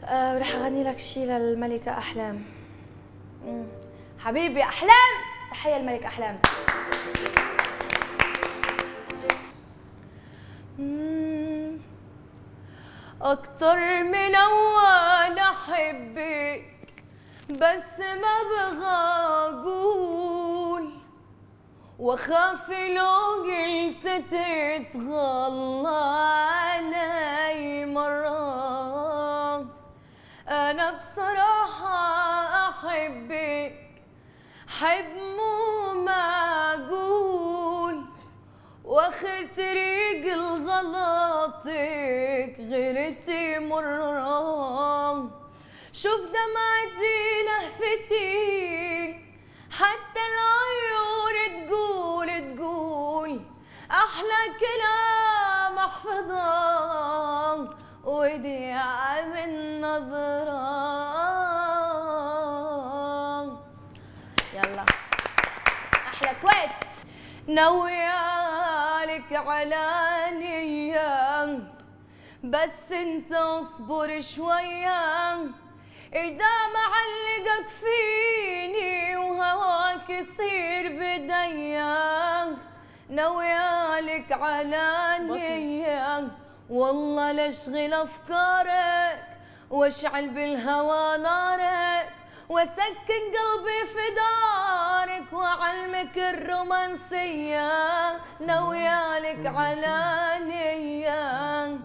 رح اغني لك شي للملكة أحلام. حبيبي أحلام، تحية الملك أحلام. أكتر من أول أحبك بس ما بغى أقول، وأخاف لو قلت تتغلى علي مرة. أنا بصراحة أحبك حب مو معقول، واخر طريق الغلطك غيرتي مرة. شوف دمعتي لهفتي حتى العيون تقول احلى كلام احفظه وديع من نظرة. يلا احلى كويت. ناويالك على نية بس انت اصبر شوية، اذا معلقك فيني وهواك يصير بديا. ناويالك على نية والله لاشغل افكارك واشعل بالهوى نارك، واسكن قلبي في دارك واعلمك الرومانسية. ناويالك على نية